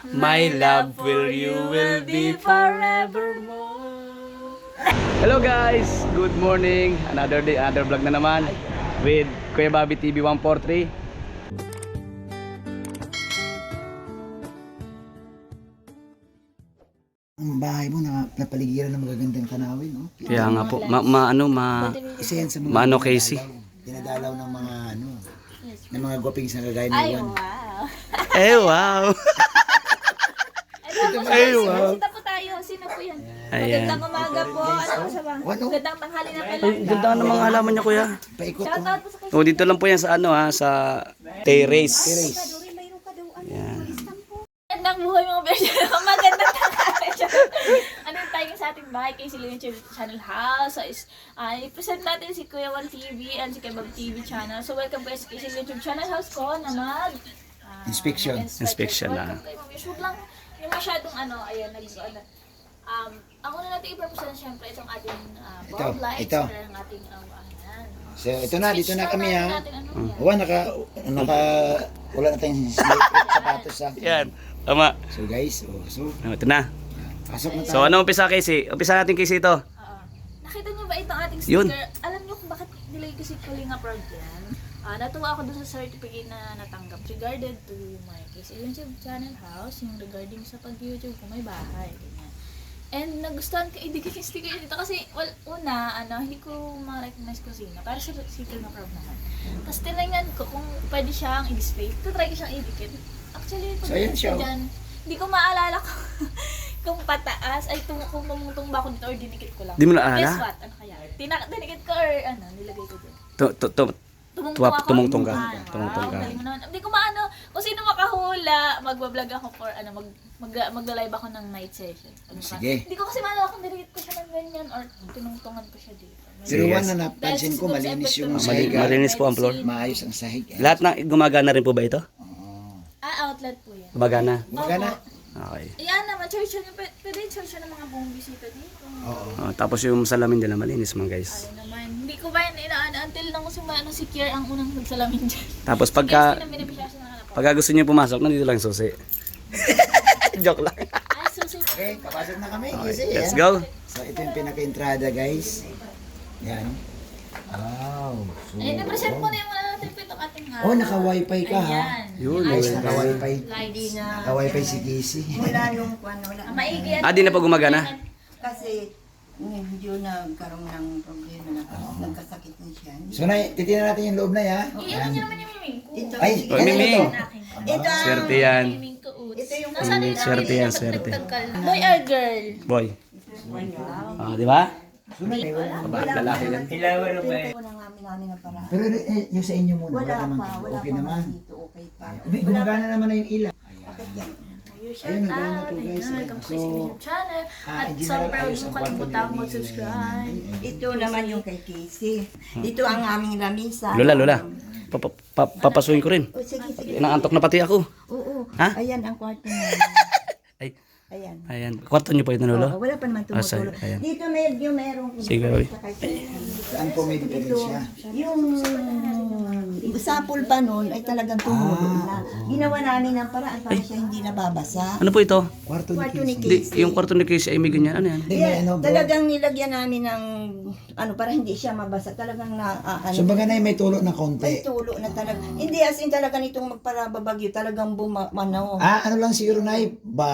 My love for you will be forevermore. Hello guys, good morning. Another day, another vlog na naman with Kuya Bobby TV 143. Ang bahay mo na napaligiran ng magagandang tanawin, no? Kaya nga po, Isa yan sa mga Maano, Casey? dinadalaw ng mga ng mga gwapings na kagaya ni Juan. Wow. Ay, wow. Sita po tayo. Sino po yan? Ayan. Magandang umaga po. Ano sa bang? Magandang tanghali na pala. Ang ganda ng mga halaman niya, Kuya. Paikot, Shoutout po sa kayo. O, dito lang po yan sa sa terrace. Mayroon ka daw. Yan. Magandang buhay mga bersya. Magandang tanghali. Ano yung tayo sa ating bahay kay Silvia Channel House. So, i-present natin si Kuya Juan TV and si Kebab TV channel. So, welcome po kay Silvia Channel House ko na Inspection. Inspection na. Welcome kayo. Huwag lang yung masyadong ayan, ako na natin i-represent syempre itong ating bulb lights. ito. Para ng ating, ayan. So, ito na, dito na kami ha. Natin, yan. Juan, wala na tayong sapatos ha. Yan. Tama. So guys, so, Ito na. pasok na tayo. So, ano umpisa, Casey? Umpisa natin, Casey, ito. Nakita niyo ba itong ating Yun. sticker? Alam niyo kung bakit nilagay ko si Kalinga Proud yan? Natuwa ako dun sa certificate na natanggap regarded to my case YouTube channel house, yung regarding sa pag-YouTube ko may bahay. Ganyan. And nagustuhan ko idikit yung sticker dito kasi hindi ko ma-recognize ko sino. Para sa Kalinga Proud naman. Tapos tinignan ko kung pwede siyang i-display. Try ko siyang idikit. Actually, So, ayan siya. dyan, hindi ko maalala kung pataas, kung tumutong ba ako dito or dinikit ko lang. Di mo naalala? Guess what? Ano kaya? Dinikit ko or nilagay ko dito. Tumungtong ka. Ah, Tumungtong ka. galing mo naman. Hindi ko maano, kung sino makahula, magbablog ako for, magla-live ako ng night session. Sige. Hindi ko kasi maalala kung dinikit ko siya ng ganyan or tinungtungan ko siya dito. Pero Yes. Juan, na napansin ko, malinis yung sahig. Malinis po ang floor. Maayos ang sahig. Lahat na gumagana rin po ba ito? Outlet po yan. Gumagana. Magana. Okay. Ayan naman, church yun. Pwede church yun ng mga buong bisita dito. Tapos yung salamin nila malinis mga guys. Ayun naman. Hindi ko ba yan until nang si Kier ang unang nagsalamin dyan. Tapos Yes, pagka pinabinibisya siya ng anak. pagka gusto niyo pumasok, nandito lang susi. Joke lang. Ay, susi. Okay, papasok na kami. Okay, Easy, let's ha? go. So, ito yung pinaka-entrada, guys. Yan. Wow. So, Ay, napresent mo na yung mga natin itong ating naka-wifi ka, ha? Ayan. Yun. Guys, naka-wifi. Hindi na Naka-wifi si Casey. wala nung kwan, wala. Maigi yan. Di na pa gumagana. Kasi medyo nagkaroon ng problema na nagkasakit na siya. So, titignan natin yung loob na, ya. Iyan niyo naman yung miming ko. Ito, Ay, Oh, Miming. ito ang Swerte yan. Miming ko. Ito yung Nasaan yung Swerte yan, swerte. Boy or girl? Boy. Di ba? Babae lalaki yan. ko ng namin ng paraan. Pero yung sa inyo muna, Wala naman. pa, wala Okay pa naman. dito, okay pa. Gumagana naman na yung ilaw. Ayun, nagano to, guys. Welcome So, to YouTube channel. At hindi na sobrang ayos huwag ang kalimutan kwarto ni- mag-subscribe. Ito naman yung kay Casey. Ito ang aming lamisa. Lola. Papasuhin ko rin. O sige, sige. Inaantok na pati ako. Oo. Ha? Ayan ang kwarto namin. Ay, Ayan. ayan. Kwarto niyo po ito, Oo, Lolo? wala pa naman sorry. tumutulog. Ayan. Dito medyo merong Sige, baby. sa kay Casey. Saan po may diferensya? Yung sapul pa noon ay talagang tumulo na. Ginawa namin ng paraan para siya hindi nababasa. Ano po ito? Kwarto ni Kwarto ni Casey. Casey. Yung kwarto ni Casey ay may ganyan. Ano yan? Hindi, may ano, bro. Talagang nilagyan namin ng para hindi siya mabasa. Talagang So, baga na may tulo na may konti. tulo na talaga. Hindi as in talaga nitong magparababagyo. Talagang bumanaw. Ano lang siguro na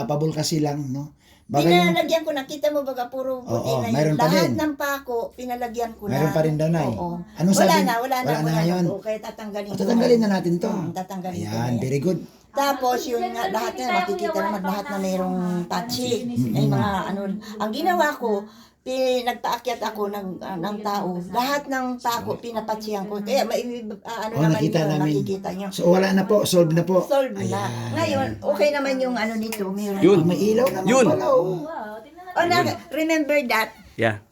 pabul kasi lang, no? Baga yung, Pinalagyan ko na. Kita mo baga puro puti Oo, na mayroon yun. pa Lahat din. ng pako, pinalagyan ko na. Mayroon pa rin daw, Nay. Oo. Anong wala sabi? na, wala na. Wala na ngayon. Okay, tatanggalin ko. tatanggalin na natin to. Tatanggalin ko na Ayan, yan. very good. Tapos yun nga, lahat na makikita naman lahat na mayroong touchy. Ay mga ang ginawa ko, nagpaakyat ako ng tao. Lahat ng tako pinapatsiyan ko. Kaya naman nakita yun, namin. makikita nyo. So, wala na po. Solve na po. Solve na. Ngayon, okay naman yung nito. Mayroon. Yun. May ilaw naman Yun. pala. Oh. Wow, tingnan natin. Remember that? Yeah.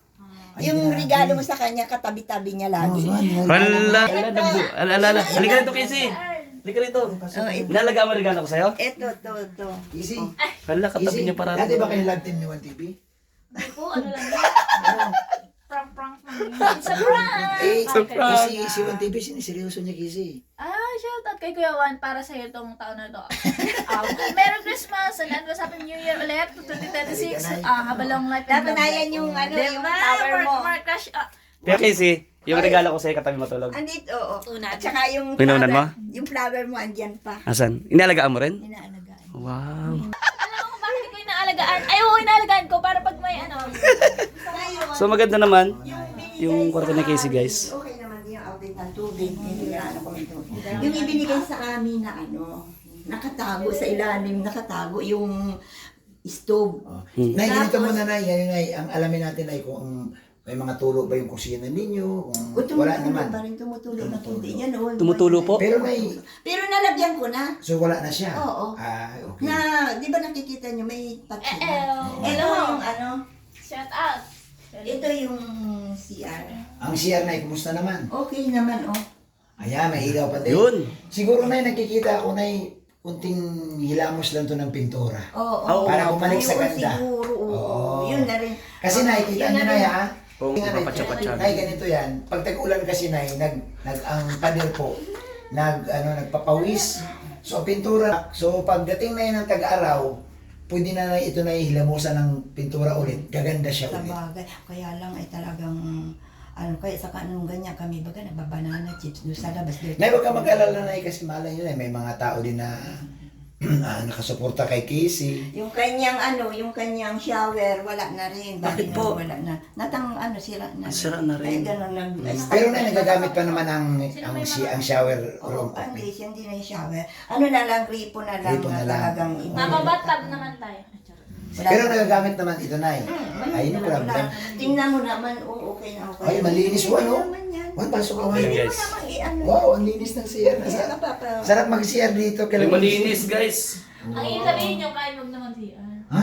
Yung regalo mo sa kanya, katabi-tabi niya lagi. Hala. Alala. Halika rito, Casey. Halika rito. Nalaga mo regalo ko sa'yo? Ito, to. Easy. Hala, katabi Easy. niya para. Dati ba kayo live team ni 1TV? Hindi po, ano lang yan. Prank lang yun. It's a prank! Eh, Surprise. si 1TV, siniseryoso niya kasi. Shoutout kay Kuya Juan para sa iyo tong taon na to. Merry Christmas and advance Happy New Year ulit to 2026. Have a long life and Napanayan yung ano, yung power mo. More crush. Pero Casey, yung regalo ko sa'yo katabi matulog. Andito, oo. Unan. At saka yung Pinunan mo? yung flower mo andyan pa. Asan? Inaalagaan mo rin? Inaalagaan. Wow. Alam mo kung bakit ko inaalagaan? Ay, oo, inaalagaan ko para pag may ano. So maganda naman yung kwarto ni Casey, guys. Okay naman yung outlet ng tubig. Hindi na ano ko ito. Yung ibinigay sa amin na ano, nakatago sa ilalim, nakatago yung stove. Nay, ganito muna, Nay. Yan, Nay. Ang alamin natin ay kung may mga tulo ba yung kusina ninyo, kung wala naman. Pa rin tumutulo na hindi yan. Oh, Tumutulo po? Pero Nay, Pero nalagyan ko na. so wala na siya? Oo. Ah, okay. Na, di ba nakikita nyo, may touch na. Hello. Ito yung ano, Shout out. ito yung CR. Ang CR, Nay, kumusta naman? Okay naman, oh. Ayan, may ilaw pa din. Yun. Siguro, Nay, nakikita ako, Nay, kunting hilamos lang to ng pintura. Oo. Para bumalik sa Yun ganda. Siguro, oo. Oo. Yun na rin. Kasi nakikita nyo, Nay, ha? Kung papatsa-patsa. Nay, ganito yan. Pag tag-ulan kasi, Nay, ang pader po, nagpapawis. So, pintura. So, pagdating na yun ng tag-araw, pwede na ito na hilamusan ng pintura ulit. Gaganda siya Sa ulit. bagay. Kaya lang ay talagang, ano, kaya sa kanong ganyan kami, baga nagbabanana chips doon sa labas. Nay, huwag ka mag-alala, Nay, kasi malay nyo, Nay, may mga tao din na nakasuporta kay Casey. Yung kanyang ano, yung kanyang shower, wala na rin. Bakit po? Wala na. Natang ano, sira na. Sira na rin. Ay, ganun lang. Pero Nay, nagagamit pa naman ang shower room. Oo, ang case, hindi na yung shower. Ano na lang, gripo na lang. Gripo na lang. Talagang iba. Mababatab naman tayo. Wala Pero na. nagagamit naman ito, Nay. Ayun yung problem. Tingnan mo naman, okay na okay. Ay, malinis po, ano? Naman yan. Juan, pasok ka, Juan. Ayun, Hindi mo guys. naman i-ano. Wow, ang linis ng CR. Kaya ka pa, Sarap mag-CR dito. Ay, malinis, guys. Ang ibig sabihin nyo, kahit wag naman siya. Ha?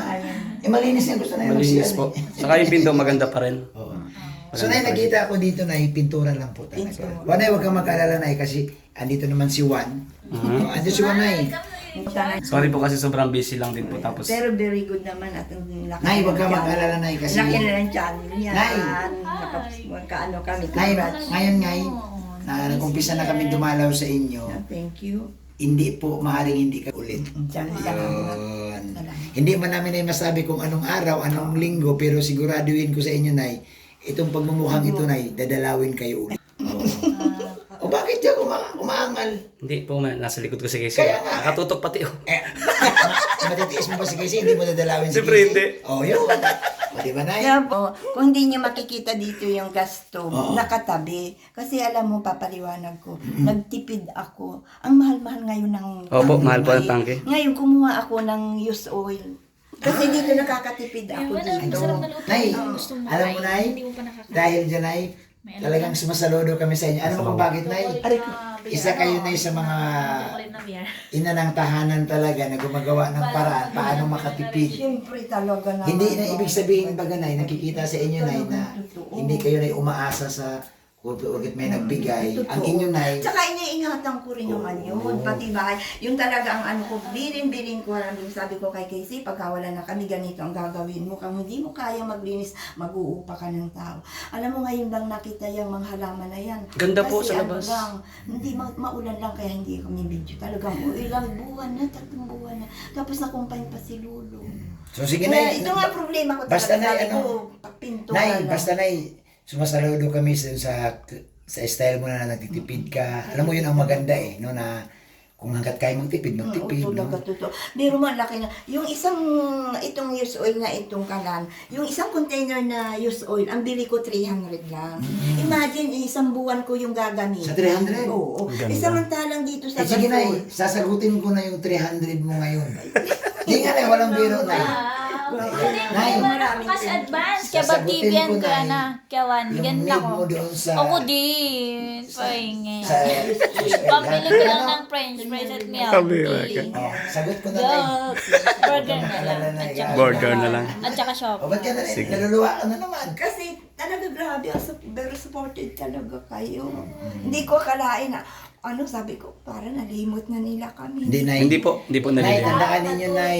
Eh, malinis yan. Gusto na yung Malinis mag-CR. po. Saka yung pinto maganda pa rin. Oo. So, Nay, nakita ako dito, Nay, pintura lang po talaga. Pintura. Juan, Nay, huwag kang mag-alala, Nay, kasi andito naman si Juan. Andito si Juan, Nay. Sorry po kasi sobrang busy lang din po. Tapos, Pero very good naman at ang laki. Nay, huwag kang ng mag-alala, channel. Nay, kasi... Laki na ng channel yan. Nay. Magkaano kami. Nay, Congrats. ngayon, na nag-umpisa na kami dumalaw sa inyo, Thank you. hindi po maaaring hindi ka ulit. Channel Yun. Hindi man namin ay masabi kung anong araw, anong linggo, pero siguraduhin ko sa inyo, Nay, itong pagmumukhang ito, Nay, dadalawin kayo ulit. O bakit yan umaangal? hindi po, nasa likod ko si Casey. Kaya nga. Nakatutok pati oh. Matitiis mo ba si Casey? Hindi mo dadalawin si Siyempre Casey? hindi. O, yun. O, di ba, Nay? Kaya po, kung hindi niyo makikita dito yung gas stove, Oo. nakatabi. Kasi alam mo, papaliwanag ko, nagtipid ako. Ang mahal-mahal ngayon ng Opo, tangke. mahal po ang tangke. Ngayon, kumuha ako ng used oil. Kasi dito nakakatipid ako Wala, dito. masarap na luto. Nay, Gusto mo alam mo, kain, Nay, hindi mo pa nakakain. dahil dyan, Nay, talagang sumasaludo kami sa inyo. Alam mo kung bakit, Nay? Isa kayo, Nay, sa mga Chocolate na beer. ina ng tahanan talaga na gumagawa ng paraan paano makatipid. Siyempre talaga na. Hindi na ibig sabihin baga, Nay, nakikita sa inyo, Nay, na hindi kayo, Nay, umaasa sa kung may nagbigay. Ang inyo, Nay, Tsaka iniingatan ko rin naman yun. Pati bahay. Yung talaga ang ano ko, bilin ko. Sabi ko kay Casey, pagka wala na kami, ganito ang gagawin mo. Kung hindi mo kaya maglinis, mag-uupa ka ng tao. Alam mo, ngayon lang nakita yung mga halaman na yan. Ganda po Kasi sa labas. Ano lang, hindi maulan lang kaya hindi kami video. Talagang ilang buwan na, 3 buwan na. Tapos nakumpay pa si Lulu. so sige, Kaya Nay, ito nga problema ko basta, talaga. Nay, Sabi ano, ko, pinto Nay, na lang. basta, Nay, sumasaludo kami sa style mo na nagtitipid ka. Alam mo yun ang maganda no, na kung hanggat kaya magtipid, magtipid. Oo, No? talaga, totoo. Pero malaki na. Yung itong used oil na itong kalan, yung isang container na used oil, ang bili ko 300 lang. Imagine, isang buwan ko yung gagamitin. Sa 300? Oo. Ganda. Samantalang dito sa Sige, gasol. Nay, sasagutin ko na yung 300 mo ngayon. Hindi nga, Nay, walang biro, Nay. Nay, Maraming kasi advance. Kaya ba sasagutin TV yan ko, ka Nay, na? Kaya wan, yung ganun need ako. mo doon sa... Ako din. Pahingi. Sa... Pabili ko lang ng french fries at milk tea. Oh, sagot ko na, Nay. Yuck. Burger na lang. At saka, Burger na lang. at saka shop. O, ba't ka na rin? Naluluwa ka na naman. Kasi talaga grabe, very supported talaga kayo. Hindi ko akalain na, sabi ko, parang nalimot na nila kami. Hindi, Nay. Hindi po Nay, nalilito. tandaan ninyo, Nay.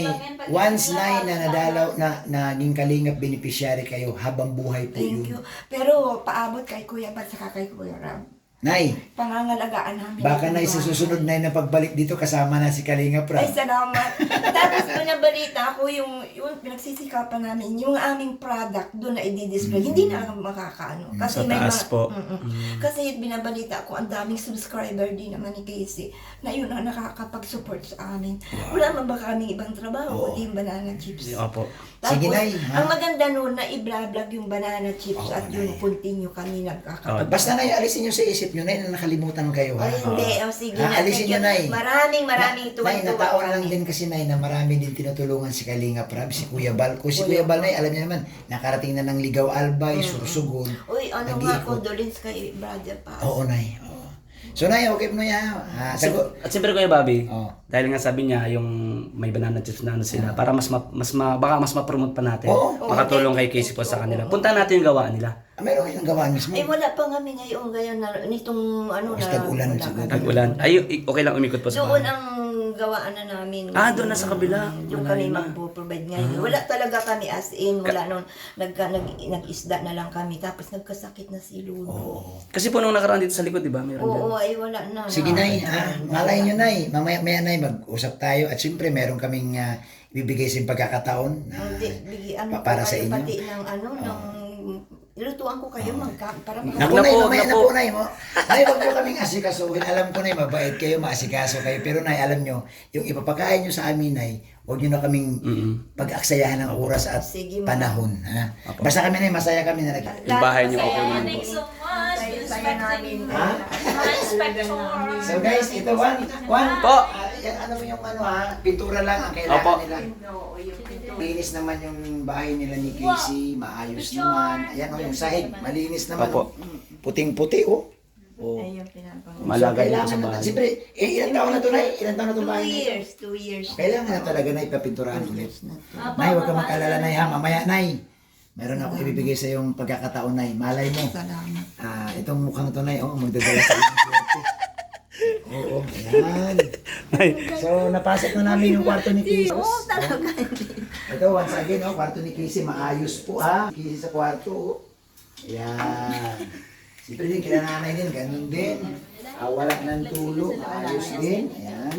Once, Nay, na nadalaw, na naging kalingap beneficiary kayo, habang buhay po Thank yun. you. Pero paabot kay Kuya Bad saka kay Kuya Ram. Nay, Pangangalagaan namin. baka Nay sa susunod Nay na pagbalik dito kasama na si Kalinga Ay, Prab. salamat. Tapos binabalita ako yung pinagsisikapan namin, yung aming product doon na i-display. Hindi na makakaano. Kasi Sa may taas mga, po. Kasi binabalita ko, ang daming subscriber din naman ni Casey na yun ang nakakapag-support sa amin. Wala man ba kaming ibang trabaho, o di yung banana chips. Opo. Tapos, Sige, Nay, ha? ang maganda noon na i-vlog yung banana chips Oo, at yung Nay. continue kami nagkakapag. Basta Nay, alisin nyo sa isip nyo Nay na nakalimutan kayo ha. Ay, hindi. Sige na. Alisin nyo Nay. Maraming Nay, tuwan-tuwa nataon lang kami. din kasi Nay na marami din tinutulungan si Kalinga Prab, si Kuya Bal. Kung si Kuya Bal Nay, alam niyo naman, nakarating na ng Ligaw Albay, Sursugon. Uy, ano nga, Nag-iikot. condolence kay Brother Pa. Oo Nay, oo. So Nay, okay mo niya. Sagot. At siyempre Kuya Bobby, Oo. dahil nga sabi niya yung may banana chips na ano sila, para baka mas ma-promote pa natin. Oo. Makatulong kay Casey po sa kanila. Punta natin yung gawaan nila. Meron kayong gawaan mismo. Ay, wala pa kami ngayon na nitong ano Basta na. tag-ulan wala siguro. kami. Tag-ulan. Ay, okay lang umikot po sa Doon bahay. ang gawaan na namin. Doon na sa kabila. Yung Malayo kami na. magpo-provide ngayon. Wala talaga kami as in. Wala noon. Nag-isda na lang kami. Tapos nagkasakit na si Ludo. Kasi po nung nakaraan dito sa likod, di ba? Meron din. Oo, ay wala na. Sige Nay, malay nyo Nay. Mamaya Nay, mag-usap tayo. At siyempre, meron kaming ibibigay sa pagkakataon na Bigyan mo para po sa kayo inyo. pati ng ano, ng ilutuan ko kayo para Naku Nay, mamaya na po Nay mo. Nay, wag nyo kaming asikasuhin. Alam ko Nay, mabait kayo, maasikaso kayo. Pero Nay, alam nyo, yung ipapakain nyo sa amin Nay, wag nyo na kaming pag-aksayahan ng oras at Sige, panahon. Ha? Basta kami Nay, masaya kami na Yung bahay niyo, okay naman po. Thanks so much. Saya namin. Ha? Inspector. So guys, ito one Po. yan, ano mo yung ano ha, pintura lang ang kailangan Opo. nila. Linis naman yung bahay nila ni Casey, maayos naman. Ayan o, yung sahig, malinis naman. Opo. Puting-puti o. Oh. Ayun, pinapang. Malagay lang sa kailangan na, bahay. siyempre, ilan taon na to na? Ilan taon na to bahay nito? 2 years. Kailangan na talaga na ipapinturahan ulit. Nay, huwag ka mag-alala Nay ha, mamaya Nay. Meron ako ibibigay sa yung pagkakataon Nay. Malay mo. Salamat. Itong mukhang to Nay, magdadala sa inyong swerte. Oo, ayan. So, napasok na namin yung kwarto ni Casey. Oo, talaga. Ito, once again, kwarto ni Casey, maayos po ha. Casey sa kwarto. Ayan. Siyempre din, kila nanay din, ganun din. Wala ng tulog, maayos din. Ayan.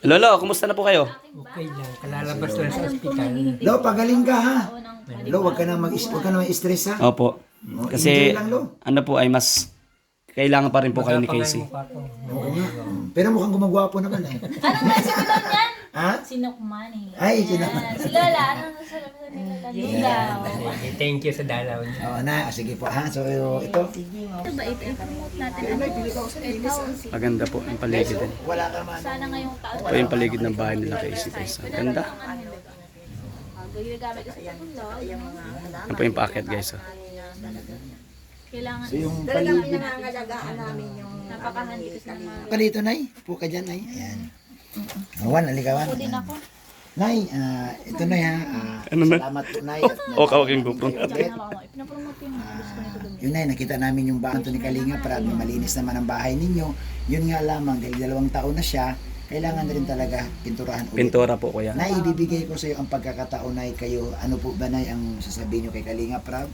Lolo, kumusta na po kayo? Okay lang, kalalabas lang sa ospital. Lo, pagaling ka ha. Lo, wag ka na mag-stress ha. Opo. Kasi enjoy lang, Lo. ano po ay mas kailangan pa rin po kayo ni Casey. Oo nga. Pero mukhang gumagwapo naman eh. Anong nasa ko niyan? Ha? Sinukman eh. Ay, sinukman. Si Lola, anong nasa nila? Ligaw. Thank you sa dalaw niyo. Oo na, sige po ha. So, ito. Ito ba, i-promote natin ano? Maganda po yung paligid din. Wala ka man. Sana ngayong taon. Ito yung paligid ng bahay nila Casey guys. Ang ganda. Ginagamit ko sa pagkulog. Yan po yung packet guys. Kailangan So, yung Talagang paligid. pinangangalagaan namin yung napakahandi kasi ng mga... Pa dito, Nay. Upo ka dyan, Nay. Ayan. Awan, alikawan. Ako din ako. Nay, ito na ha. Ano na? Salamat po, Nay. O, kawaking GoPro. Ulit. Pinapromote yung gusto nito doon. Yun, Nay, nakita namin yung bahay ni Kalinga para malinis naman ang bahay ninyo. Yun nga lamang, dahil 2 taon na siya, kailangan na rin talaga pinturahan ulit. Pintura po kuya. Nay, ibibigay ko sa iyo ang pagkakataon, Nay, kayo. Ano po ba, Nay, ang sasabihin nyo kay Kalinga Prab?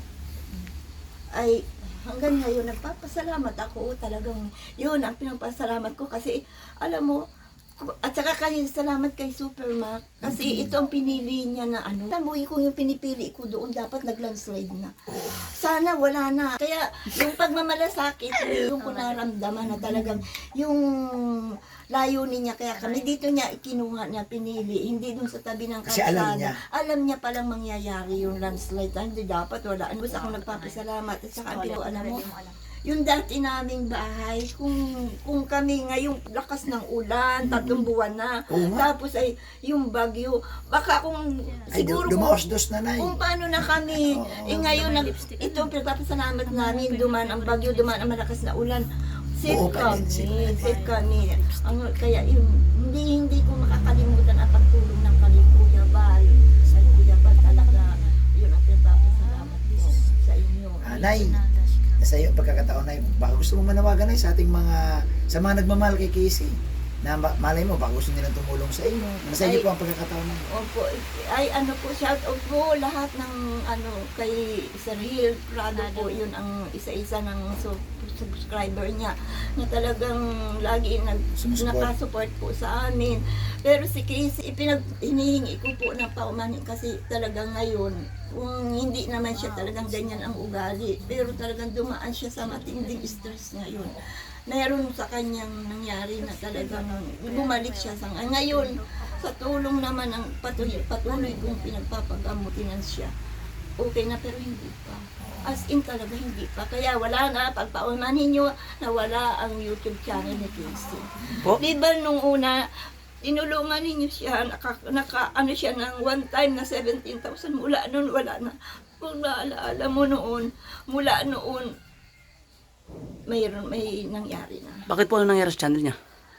ay hanggang ngayon nagpapasalamat ako talagang yun ang pinagpasalamat ko kasi alam mo at saka kayo salamat kay Supermac kasi ito ang pinili niya na ano. Tamuhin ko yung pinipili ko doon dapat nag-landslide na. Sana wala na. Kaya yung pagmamalasakit yung ko naramdaman na talagang yung layunin niya kaya kami dito niya ikinuha niya pinili hindi doon sa tabi ng Kasi kalsada. alam niya. Alam niya palang mangyayari yung landslide. Hindi dapat wala. Basta ako nagpapasalamat at saka alam mo yung dati naming bahay, kung kami ngayong lakas ng ulan, 3 buwan na, Oo nga. tapos ay yung bagyo, baka kung Ay, siguro dumaos-dos na, Nay. kung paano na kami, ngayon, ito ang pinagpapasalamat namin, duman ang bagyo, duman ang malakas na ulan, safe Oo, kami, safe kami. Kaya yun, hindi ko makakalimutan ang pagtulong ng Kuya Bal, sa Kuya Bal talaga, yun ang pinagpapasalamat ko sa inyo. Nay, sa iyo pagkakataon, Nay, baka gusto mo manawagan, Nay, sa ating sa mga nagmamahal kay Casey. na malay mo, baka gusto nilang tumulong sa inyo. Nasa inyo po ang pagkakataon na. Opo, ay ano po, shout out po lahat ng ano, kay Sir Hill Prado po, yun ang isa-isa ng subscriber niya na talagang lagi Sumusupport. nakasupport po sa amin. Pero si Casey, hinihingi ko po ng paumanhin kasi talagang ngayon, kung hindi naman siya talagang ganyan ang ugali, pero talagang dumaan siya sa matinding stress ngayon. Meron sa kanyang nangyari na talagang bumalik siya sa ngayon. Sa tulong naman ng patuloy kong pinagpapagamutin siya. Okay na pero hindi pa. As in talaga hindi pa. Kaya wala na, pagpauman ninyo na wala ang YouTube channel ni Casey. Po? Di ba nung una, tinulungan ninyo siya, ano siya ng one time na 17,000 mula noon, wala na. Kung naalaala mo noon, mula noon, may nangyari na. Bakit po ano nangyari sa channel niya?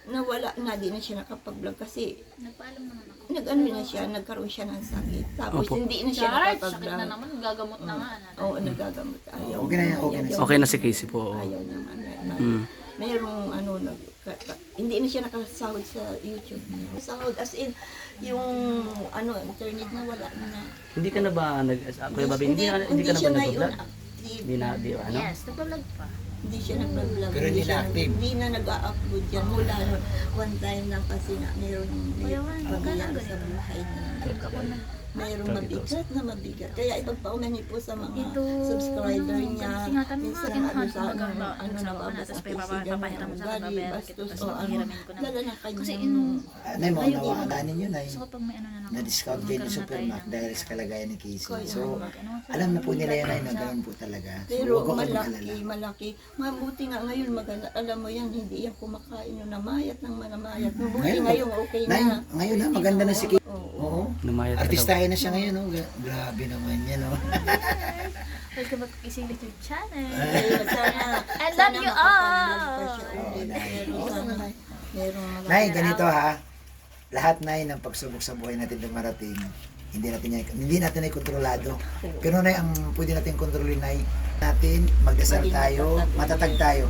Nawala na, di na siya nakapag-vlog kasi Nagpaalam naman ako. nag-ano na siya, nagkaroon siya ng sakit. Tapos Opo. hindi na siya Charge, sakit na nakapag-vlog. naman, gagamot na nga. Oo, nagagamot. Ayaw. Okay na yan, okay na. Okay na si Casey po. Ayaw naman. Mm. Mayroong ano, hindi na siya nakasahod sa YouTube. Sahod as in, yung ano, internet na wala na. Hindi ka na ba Kuya Bobby, hindi ka na siya ba ngayon nag-vlog? active. Hindi na, di ano? Yes, nagpa-vlog pa. Hindi siya nag-vlog. Pero hindi na active. Hindi na nag-upload yan. Mula nun, one time lang kasi na mayroong Kuya Juan, pangyayari ganun, sa buhay niya. Ako na. Mayroong mabigat na mabigat. Kaya ipagpaumanhin po sa mga Ito, subscriber niya. singatan mo Minsan nga, ano sa hanggang ano, ba, ano sa na una, babas tapos at papahiraman mo sa babayaran kita, bastos tapos o ano. hihiramin ko na. Dala na kanyang... Kasi Nay, maunawaan ninyo, Nay. So kapag may ano na naman, Na-discount kayo ni magkaroon na Supermac tayo dahil sa kalagayan ni Casey. Kaya, So, ano, alam na po nila yan, Nay, na ganun po talaga. So, Pero huwag ko kayong malaki, mag-alala. malaki. Mabuti nga ngayon maganda. Alam mo yan, hindi yan kumakain yung namayat ng manamayat. Mabuti Ngayon, ngayon okay Nay, na. ngayon na, maganda na si Casey. Oo. Oo. Lumayat ka daw. Artistahin na siya ngayon, no? Grabe naman yan, no? welcome back to Kising YouTube channel. Kaya sana, I love sana you makapag-vlog pa siya all. ulit. Pero sana merong maganda. Nay, ganito ha. Lahat, Nay, ng pagsubok sa buhay natin dumarating, hindi natin ay kontrolado. Pero Nay, ang pwede natin kontrolin, Nay, natin, magdasal Maging tayo, matatag tayo.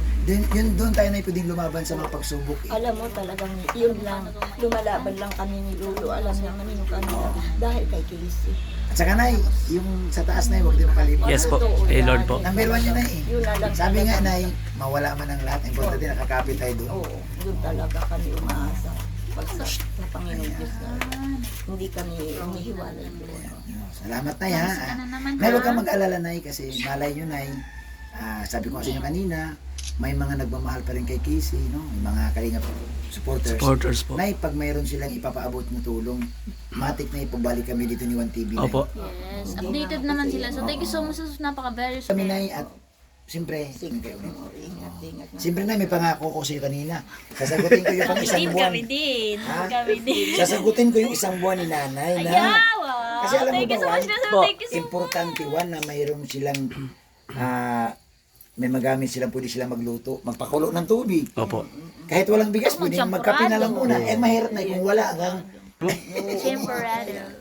Doon tayo na pwedeng lumaban sa mga pagsubok. Alam mo talagang yun lang, lumalaban lang kami ni Lolo. Alam naman yung kanila dahil kay Casey. At saka, Nay, yung sa taas, Nay, huwag din makalimutan. Yes po, Totoo eh yan. Lord po. Number 1 yun, Nay. Yun na lang Sabi nga, talaga. Nay, mawala man ang lahat. Ang importante, nakakapit tayo doon. Oo, yun talaga kami umaasa. Pag sa Panginoon Diyos na hindi kami umihiwalay doon. Salamat, Nay, ha. Ka na naman, Nay, huwag ha? kang mag-alala, Nay, kasi malay nyo, Nay. Sabi ko sa inyo kanina, may mga nagmamahal pa rin kay Casey, no? May mga kalinga supporters. Supporters po. Nay, pag mayroon silang ipapaabot na tulong, matik na ipabalik kami dito ni 1TV. Nay. Opo. Yes, updated naman sila. So thank you so much. Napaka-very Kami, Nay, at siyempre, Ingat. siyempre, Nay, may pangako ko sa iyo kanina. Sasagutin ko yung pang isang buwan. din. Ha? Kami din. Sasagutin ko yung isang buwan ni Nanay na Ayawa! Kasi alam mo Thank you ba, so much, Juan? Besa. Po. Thank you so much. importante, Juan, na mayroon silang may magamit silang, pwede silang magluto, magpakulo ng tubig. Opo. Kahit walang bigas, pwede magkape na lang muna. Eh, mahirap na kung wala hanggang Temporado.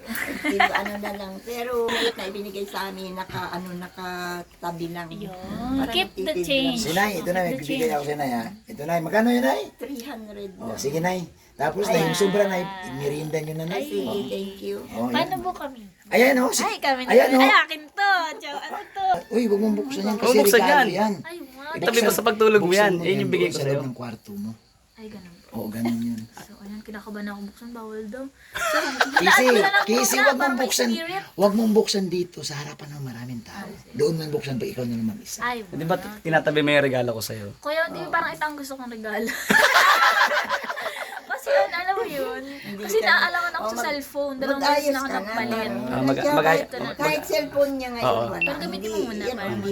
Ano na lang. Pero na ibinigay sa amin, nakatabi lang. Yun. Para Keep the natitid change. Si Nay, ito na, may bibigay ako sa Nay, ha? Ito, Nay, magkano yun, Nay? lang. 300 Oh, lang. sige, Nay. Tapos, Nay, yung sobra, Nay, merienda nyo na, Nay. Sige, thank you. Oh, Paano yan. po kami? Ayan, oh. Ay, kami na. Ayan, Ay, oh. akin to. Chow, ano to? Uy, huwag mong buksan yan kasi Huwag buksan regalo yan. yan. Ay, wow. Itabi mo sa pagtulog mo yan. Buksan Yun yung bigay doon ko sa sa'yo. loob ng kwarto mo. Ay, ganun po. Oo, ganun yun. So, ayan, kinakabahan ako buksan. Bawal daw. So, Casey, wag mong buksan. Wag mong buksan dito sa harapan ng maraming tao. Doon man buksan pa ikaw na naman isa. Ay, Di ba tinatabi mo yung regalo ko sa'yo? Kuya, hindi parang ito ang gusto kong regalo. Kasi yun, alam mo yun. Kasi naalaman ako sa cellphone. Dalawang beses na ako nagpalit. Kahit cellphone niya ngayon, Oo. wala. Gamitin mo muna Yan, para- hindi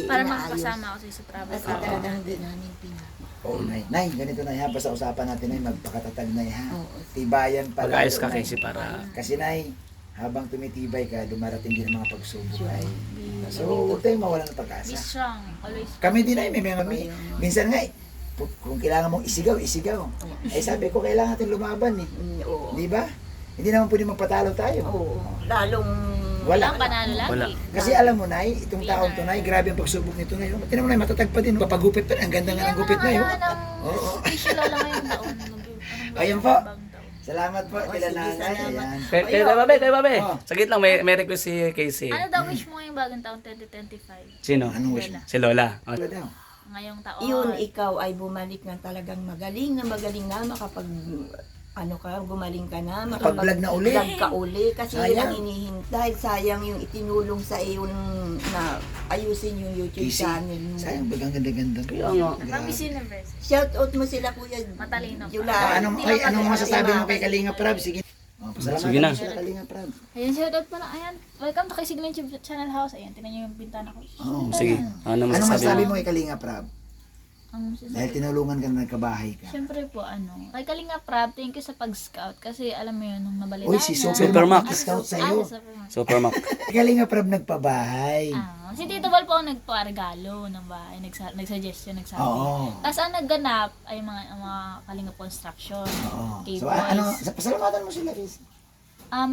Para inaayos. makakasama ako sa travel. Basta talagang hindi namin pinag. Oo, Nay. Nay, ganito na ha. Basta usapan natin, Nay, magpakatatag, Nay, ha. Oo. Tibayan pala. Mag-ayos ka, Casey, para... Kasi, Nay, habang tumitibay ka, dumarating din ang mga pagsubok, Nay. So, huwag tayong mawalan ng Be pag-asa. strong. Always. Kami din, Nay, may mga minsan nga, kung kailangan mong isigaw, isigaw. Eh, sabi ko, kailangan natin lumaban, eh. Oo. Di ba? Hindi naman pwede magpatalo tayo. Oo. Lalong Wala. Walang panalo lagi. Wala. Kasi alam mo, Nay, itong taon to, Nay, grabe ang pagsubok nito, Nay. Tinan mo, Nay, matatag pa din. Papagupit pa rin. Ang ganda nga ng gupit na yun. Oo. Special lang ngayong taon. Ayun po. bagong taon. Salamat po, kila sige, nanay. salamat. Ayan. Kay Babe. Oh. Saglit lang, may request si Casey. Ano daw wish mo ngayong bagong taon 2025? Sino? Anong wish mo? Si Lola. Oh. Wala daw. Ngayong taon. Yun, ikaw ay bumalik na talagang magaling na makapag gumaling ka na, Makapag-vlog na uli. vlog ka uli. Kasi yun Sayang. ang hinihintay. Sayang yung itinulong sa iyo na ayusin yung YouTube Casey, channel mo. sayang bagang ganda-ganda. Kaya nga. Pang Miss Universe. Shout out mo sila, Kuya Matalino. July. Anong masasabi mo kay Kalinga Prab? Sige. Oh, pasalamatan Sige na. mo sila, Kalinga Prab. Ayan, shoutout pala. Ayan, welcome to Casey Glenn Channel House. Ayan, tingnan niyo yung bintana ko. Oo. Sige. Ano Anong masasabi masasabi mo? mo kay Kalinga Prab? Ang Dahil tinulungan ka na nagkabahay ka. Siyempre po, kay Kalinga Prab, thank you sa pag-scout. Kasi alam mo yun, nung nabalita Uy, si niya. Supermax. Scout sa'yo. Supermax. Supermac. Kalinga Prab nagpabahay. Si Tito Val po ang nagpa-regalo ng bahay, nag-suggestion, nagsabi. Oo. Tapos ang nagganap ay mga Kalinga Construction, Oo. K-Boys. So, pasalamatan mo sila, Riz.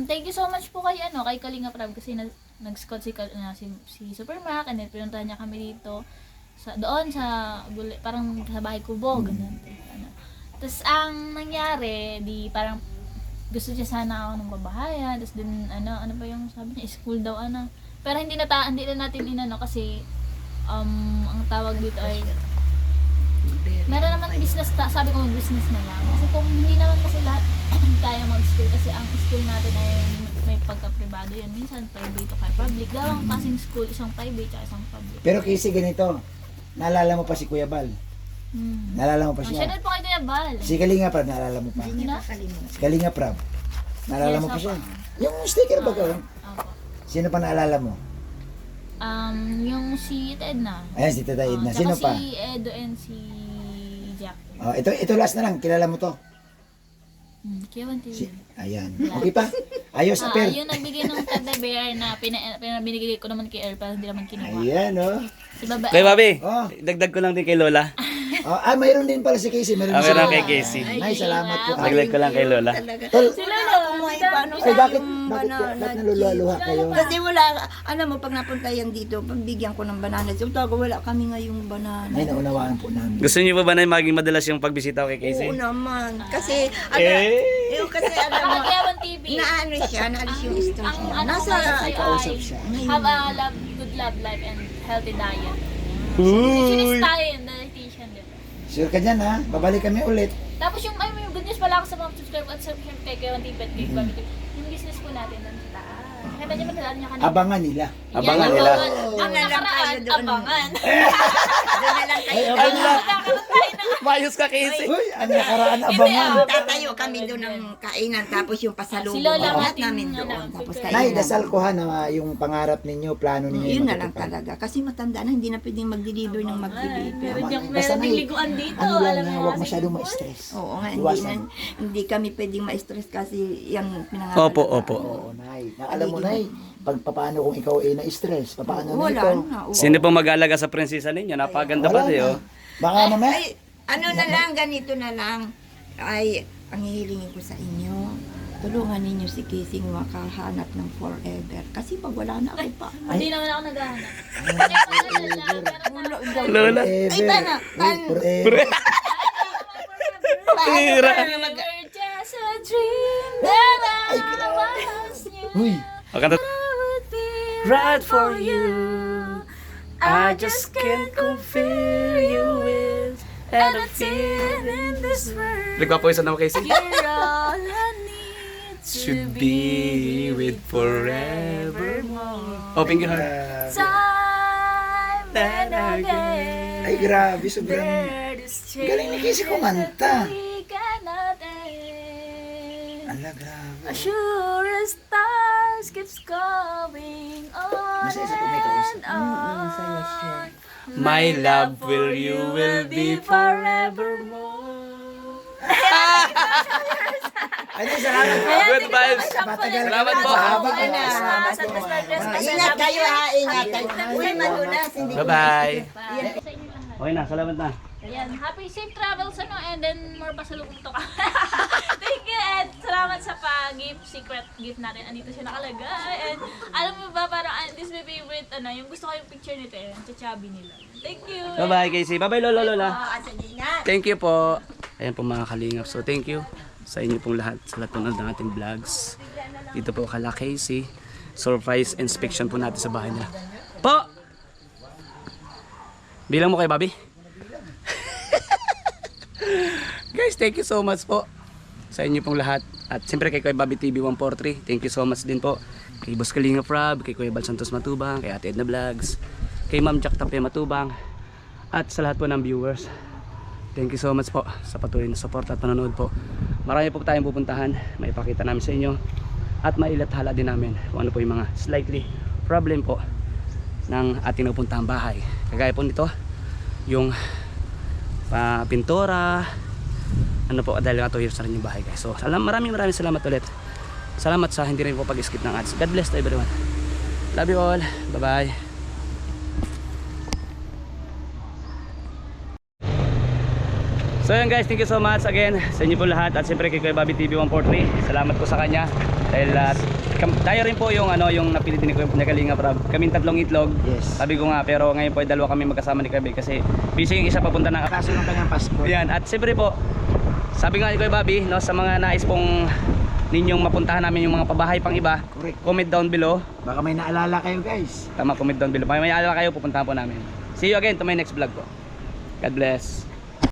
Thank you so much po kay Kalinga Prab kasi nag-scout si Supermac and then pinuntahan niya kami dito doon sa parang sa bahay kubo ganun. Tapos ang nangyari di parang gusto niya sana ako ng babahayan, tapos din ano pa yung sabi niya school daw pero hindi na natin kasi ang tawag dito ay meron naman business sabi ko business na lang kasi kung hindi naman kasi lahat kaya mag-school kasi ang school natin ay may pagka-privado yan minsan private o kaya public daw ang kasing school isang private at isang public. Pero kasi ganito, naalala mo pa si Kuya Bal? Naalala mo pa Siya siya? po kayo Kuya Bal. Si Kalinga Prab, naalala mo pa? Sino? Si Kalinga Prab. Naalala mo pa siya? Yung sticker ba ka? Opo. Sino pa naalala mo? Yung si Ted na. Ayan, si Tata Edna. Sino pa? Si Edo and si Jack. Oh, ito last na lang. Kilala mo to? Kiyawan TV. Ayan. Okay pa? Ayos, Aper. Yung nagbigay ng Tanda Bear na binigay ko naman kay Earl para hindi naman kinuha. Ayan, oh. Si Baba. Kay Babe, Oh. dagdag ko lang din kay Lola. Mayroon din pala si Casey. Mayroon din si Meron Lola. kay Casey. Ay, salamat po. Dagdag ko lang kay Lola. Tol, Si Lolo. ay, bakit naluluha kayo? Kasi wala, alam mo, pag napunta yan dito, pagbigyan ko ng banana. So, wala kami ngayong banana. Ay, naunawaan po namin. Gusto niyo ba na maging madalas yung pagbisita ko kay Casey? Oo naman. Kasi, kasi alam mo, Mga Kiyawan TV. naano siya, naalis yung stress niya. Ang Nasa, ay kausap siya. have a good love life and healthy diet. Nutritionist tayo yun, dietitian din. Sure ka dyan, ha? Babalik kami ulit. Tapos may good news pala ako sa mga subscribe at sa kay Kiyawan TV at kay Bobby TV. Yung business po natin doon sa taas. Kaya niyo madala niya kanina. Abangan nila. Abangan nila. Ang nakaraan, abangan. doon na lang tayo. Mayos ka, Casey. Uy, ang nakaraan abangan. Tatayo kami doon ng kainan, tapos yung pasalubong. Si Lola lahat natin, namin doon. Tapos Nay, kainan. dasal ko ha na yung pangarap ninyo, plano ninyo. Yun yung na lang matutupad. talaga. Kasi matanda na, hindi na pwedeng mag-deliver ng mag-deliver. Basta Meron Nay, ding liguan dito. ano lang Alam na, mo huwag kasi- masyadong ma-stress. Oo nga, Iwasan. hindi kami pwedeng ma-stress kasi yung pinangalan. Opo, opo. Oo, Nay. Alam mo, Nay, paano kung ikaw ay na-stress? Paano na Wala ito? na. oo. Sino pong mag-alaga sa prinsesa ninyo? Napaganda Wala pati, na. oh. Baka mamaya. Ay, ano na lang, ganito na lang. Ay, ang hihilingin ko sa inyo, tulungan ninyo si Casey makahanap ng forever. Kasi pag wala na ako pa. Hindi naman ako naghahanap. Lola. Ay, paano? Forever. Tira. You're just a dream that I once knew. Uy, Makanta. Would be Right for you. I just can't compare you with anything in this world. Nagpapawisan ako, Casey. You're all I need to Should be with forevermore. Oh, pinky heart. time and again. ay grabe, sobrang... There is Galing ni Casey kumanta. we cannot end. Ala, grabe. As sure as stars keeps going on Masaya sa pag may kausap. and on. My love will you will be forevermore. Ay, Nay, salamat po. Good vibes. Matagal Salamat po. Mahaba Okay na. Salamat Sa po. Ingat kayo ha, ingat kayo. Uy, madulas, hindi ko Bye-bye. Bye. Sa inyo lahat. Okay na, salamat na. Ayan, happy safe travels and then more pasalubong to ka. Thank you and salamat sa pa-gift, secret gift natin. Andito siya nakalagay. And alam mo ba, parang this is my favorite, yung gusto ko yung picture nito, yung chachabi nila. Thank you. Bye-bye, Casey. Bye-bye, Lola, Lola. asa din na. Thank you po. Ayan po mga kalingap. So, thank you. sa inyo pong lahat, sa lahat po ng ating vlogs. Dito po kala Casey. Surprise inspection po natin sa bahay nila. Po! Bilang mo kay Bobby? Guys, thank you so much po sa inyo pong lahat. At siyempre kay Kuya Bobby TV 143, thank you so much din po. Kay Boss Kalinga Prab, kay Kuya Bal Santos Matubang, kay Ate Edna Vlogs, kay Ma'am Jack Tapia Matubang, at sa lahat po ng viewers. Thank you so much po sa patuloy na support at panonood po. Marami po tayong pupuntahan, maipakita namin sa inyo at mailathala din namin kung ano po yung mga slightly problem po ng ating napuntahang bahay. Kagaya po nito, yung pintura, ano po, dahil nga 2 years na rin yung bahay guys. So maraming salamat ulit. Salamat sa hindi rin po pag-skip ng ads. God bless to everyone. Love you all. Bye bye. So yun guys, thank you so much again sa inyo po lahat at siyempre kay Kuya Bobby TV 143. Salamat po sa kanya dahil tayo rin po yung yung napili din ni Kuya Kalinga Prab. Kaming 3 itlog. Yes. Sabi ko nga, pero ngayon po ay 2 kami magkasama ni Kuya Bobby kasi busy yung isa papunta ng Kaso ng kanyang passport. yan. At siyempre po, sabi nga ni Kuya Bobby, no, sa mga nais pong ninyong mapuntahan namin yung mga pabahay pang iba, Correct. comment down below. Baka may naalala kayo guys. Tama, comment down below. May alala kayo, pupuntahan po namin. See you again to my next vlog po. God bless.